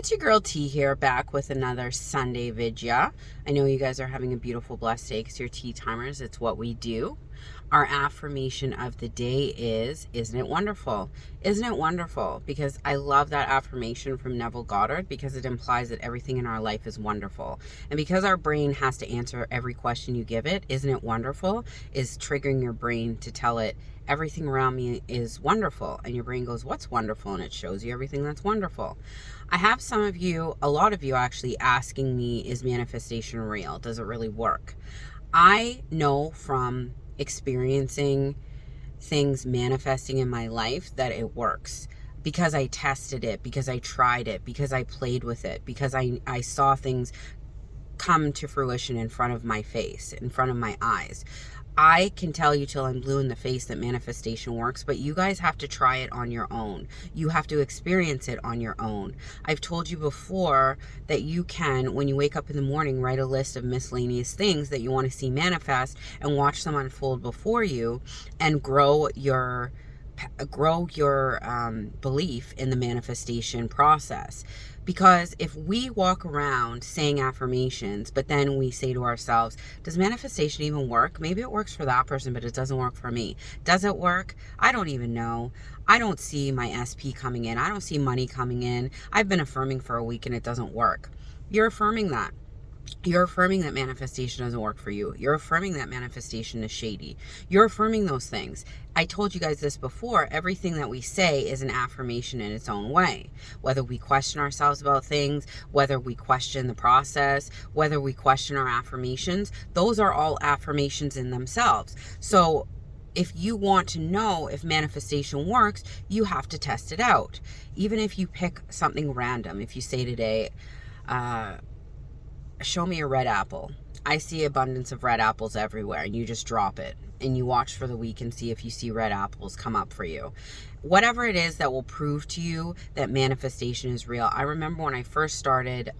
It's your girl T here, back with another Sunday vidya. I know you guys are having a beautiful, blessed day because you're tea timers. It's what we do. Our affirmation of the day is, isn't it wonderful? Isn't it wonderful? Because I love that affirmation from Neville Goddard because it implies that everything in our life is wonderful. And because our brain has to answer every question you give it, isn't it wonderful, is triggering your brain to tell it everything around me is wonderful. And your brain goes, what's wonderful? And it shows you everything that's wonderful. I have some of you, a lot of you actually asking me, is manifestation real? Does it really work? I know from experiencing things manifesting in my life that it works because I tested it, because I tried it, because I played with it, because I saw things come to fruition in front of my face, in front of my eyes. I can tell you till I'm blue in the face that manifestation works, but you guys have to try it on your own. You have to experience it on your own. I've told you before that you can, when you wake up in the morning, write a list of miscellaneous things that you want to see manifest and watch them unfold before you and grow your belief in the manifestation process. Because if we walk around saying affirmations, but then we say to ourselves, does manifestation even work? Maybe it works for that person, but it doesn't work for me. Does it work? I don't even know. I don't see my SP coming in. I don't see money coming in. I've been affirming for a week and it doesn't work. You're affirming that. You're affirming that manifestation doesn't work for you. You're affirming that manifestation is shady. You're affirming those things. I told you guys this before. Everything that we say is an affirmation in its own way. Whether we question ourselves about things, whether we question the process, whether we question our affirmations, those are all affirmations in themselves. So if you want to know if manifestation works, you have to test it out. Even if you pick something random, if you say today, show me a red apple. I see abundance of red apples everywhere, and you just drop it and you watch for the week and see if you see red apples come up for you. Whatever it is that will prove to you that manifestation is real. I remember when I first started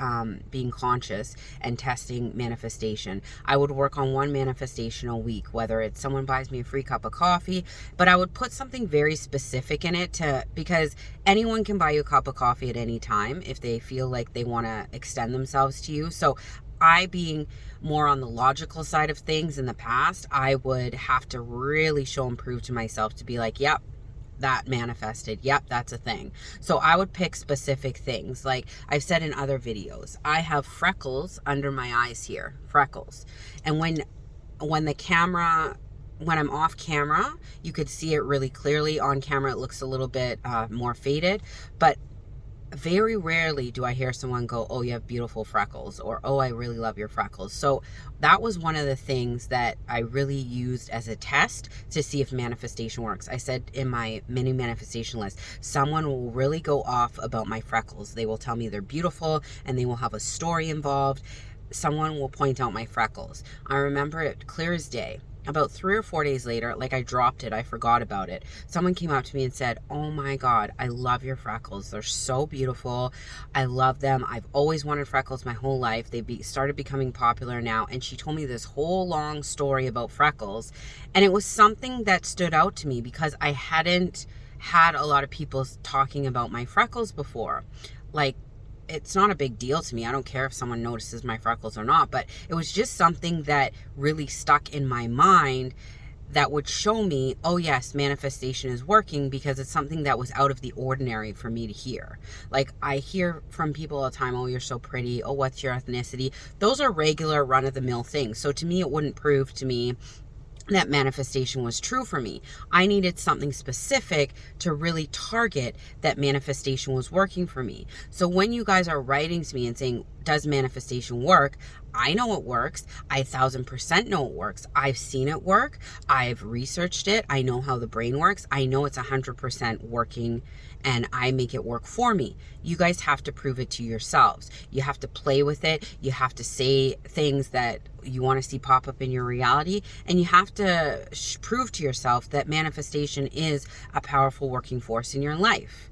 being conscious and testing manifestation, I would work on one manifestation a week, whether it's someone buys me a free cup of coffee, but I would put something very specific in it because anyone can buy you a cup of coffee at any time if they feel like they want to extend themselves to you. So I, being more on the logical side of things in the past, I would have to really show and prove to myself to be like, yep, that manifested. Yep, that's a thing. So I would pick specific things. Like I've said in other videos, I have freckles under my eyes here, freckles. And when I'm off camera, you could see it really clearly. On camera, it looks a little bit more faded, but very rarely do I hear someone go, oh, you have beautiful freckles, or, oh, I really love your freckles. So that was one of the things that I really used as a test to see if manifestation works. I said in my mini manifestation list, someone will really go off about my freckles. They will tell me they're beautiful and they will have a story involved. Someone will point out my freckles. I remember it clear as day. About 3 or 4 days later, like I dropped it, I forgot about it. Someone came up to me and said, oh my God, I love your freckles. They're so beautiful. I love them. I've always wanted freckles my whole life. They started becoming popular now. And she told me this whole long story about freckles. And it was something that stood out to me because I hadn't had a lot of people talking about my freckles before. Like, it's not a big deal to me. I don't care if someone notices my freckles or not, but it was just something that really stuck in my mind that would show me, oh yes, manifestation is working, because it's something that was out of the ordinary for me to hear. Like I hear from people all the time, oh, you're so pretty. Oh, what's your ethnicity? Those are regular run-of-the-mill things. So to me, it wouldn't prove to me that manifestation was true for me. I needed something specific to really target that manifestation was working for me. So when you guys are writing to me and saying, does manifestation work? I know it works. I 1000% know it works. I've seen it work. I've researched it. I know how the brain works. I know it's 100% working, and I make it work for me. You guys have to prove it to yourselves. You have to play with it. You have to say things that you want to see pop up in your reality, and you have to prove to yourself that manifestation is a powerful working force in your life.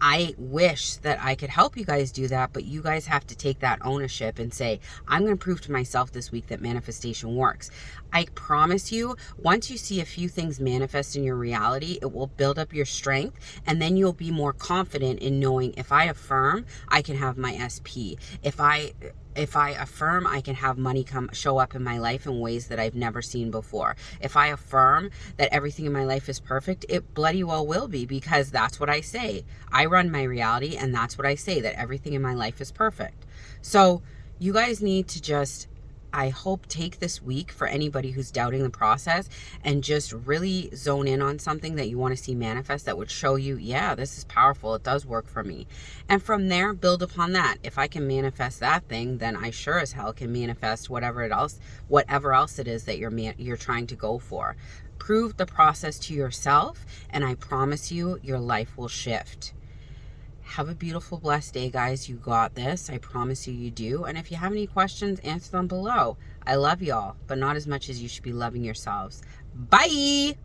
I wish that I could help you guys do that, but you guys have to take that ownership and say, I'm going to prove to myself this week that manifestation works. I promise you, once you see a few things manifest in your reality, it will build up your strength, and then you'll be more confident in knowing, if I affirm, I can have my SP. If I affirm, I can have money show up in my life in ways that I've never seen before. If I affirm that everything in my life is perfect, it bloody well will be, because that's what I say. I run my reality, and that's what I say, that everything in my life is perfect. So you guys need to just, I hope, take this week, for anybody who's doubting the process, and just really zone in on something that you want to see manifest that would show you, yeah, this is powerful. It does work for me. And from there, build upon that. If I can manifest that thing, then I sure as hell can manifest whatever else it is that you're trying to go for. Prove the process to yourself, and I promise you, your life will shift. Have a beautiful, blessed day, guys. You got this. I promise you, you do. And if you have any questions, answer them below. I love y'all, but not as much as you should be loving yourselves. Bye!